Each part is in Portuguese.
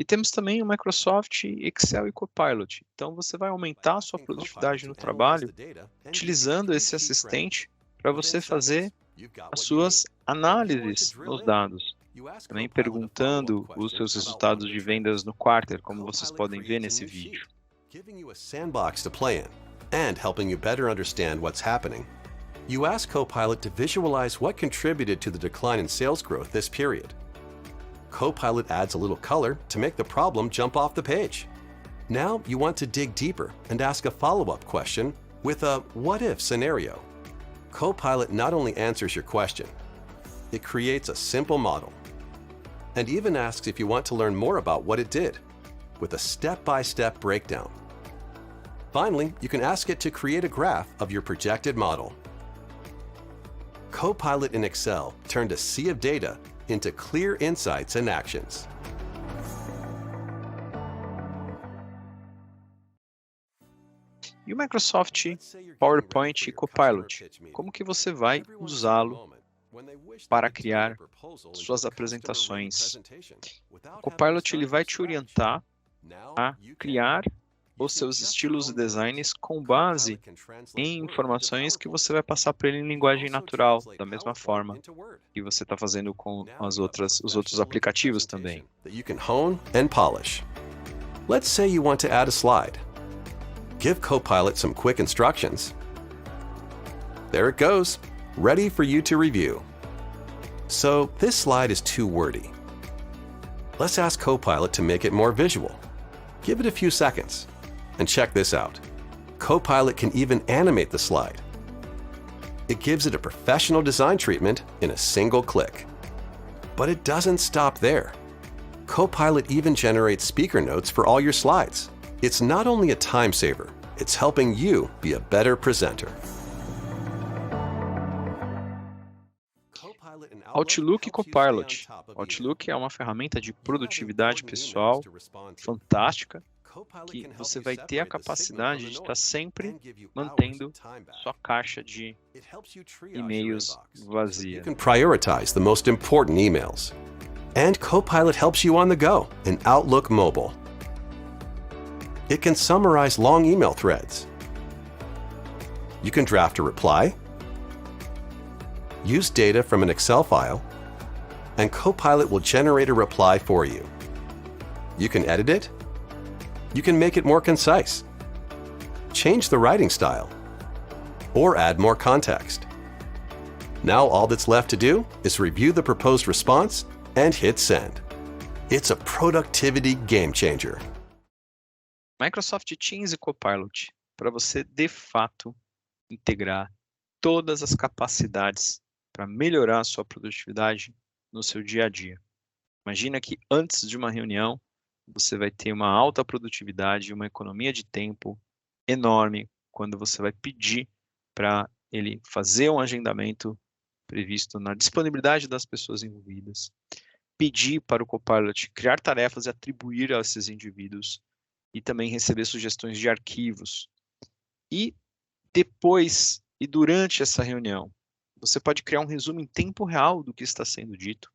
E temos também o Microsoft Excel e Copilot. Então, você vai aumentar a sua produtividade no trabalho utilizando esse assistente para você fazer as suas análises nos dados. Também perguntando os seus resultados de vendas no quarter, como vocês podem ver nesse vídeo. Giving you a sandbox to play in and helping you better understand what's happening. You ask Copilot to visualize what contributed to the decline in sales growth this period. Copilot adds a little color to make the problem jump off the page. Now you want to dig deeper and ask a follow-up question with a what-if scenario. Copilot not only answers your question, it creates a simple model and even asks if you want to learn more about what it did with a step-by-step breakdown. Finally, you can ask it to create a graph of your projected model. Copilot in Excel turned a sea of data into clear insights and actions. E o Microsoft PowerPoint e Copilot? Como que você vai usá-lo para criar suas apresentações? O Copilot ele vai te orientar a criar os seus estilos e designs com base em informações que você vai passar para ele em linguagem natural, da mesma forma que você está fazendo com os outros aplicativos também. You can hone and polish. Let's say you want to add a slide. Give Copilot some quick instructions. There it goes, ready for you to review. So this slide is too wordy. Let's ask Copilot to make it more visual. Give it a few seconds. And check this out. Copilot can even animate the slide. It gives it a professional design treatment in a single click. But it doesn't stop there. Copilot even generates speaker notes for all your slides. It's not only a time saver, it's helping you be a better presenter. Outlook e Copilot. Outlook é uma ferramenta de produtividade pessoal fantástica, que você vai ter a capacidade de estar sempre mantendo sua caixa de e-mails vazia. You can prioritize the most important emails. And Copilot helps you on the go in Outlook Mobile. It can summarize long email threads. You can draft a reply, use data from an Excel file, and Copilot will generate a reply for you. You can edit it. You can make it more concise, change the writing style, or add more context. Now all that's left to do is review the proposed response and hit send. It's a productivity game changer. Microsoft Teams e Copilot, para você de fato integrar todas as capacidades para melhorar a sua produtividade no seu dia a dia. Imagina que antes de uma reunião, você vai ter uma alta produtividade, uma economia de tempo enorme quando você vai pedir para ele fazer um agendamento previsto na disponibilidade das pessoas envolvidas, pedir para o Copilot criar tarefas e atribuir a esses indivíduos e também receber sugestões de arquivos. E depois e durante essa reunião, você pode criar um resumo em tempo real do que está sendo dito,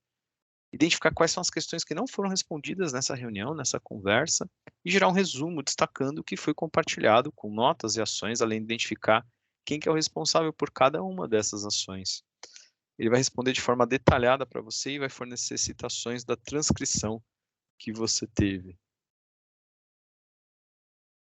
identificar quais são as questões que não foram respondidas nessa reunião, nessa conversa, e gerar um resumo destacando o que foi compartilhado com notas e ações, além de identificar quem que é o responsável por cada uma dessas ações. Ele vai responder de forma detalhada para você e vai fornecer citações da transcrição que você teve.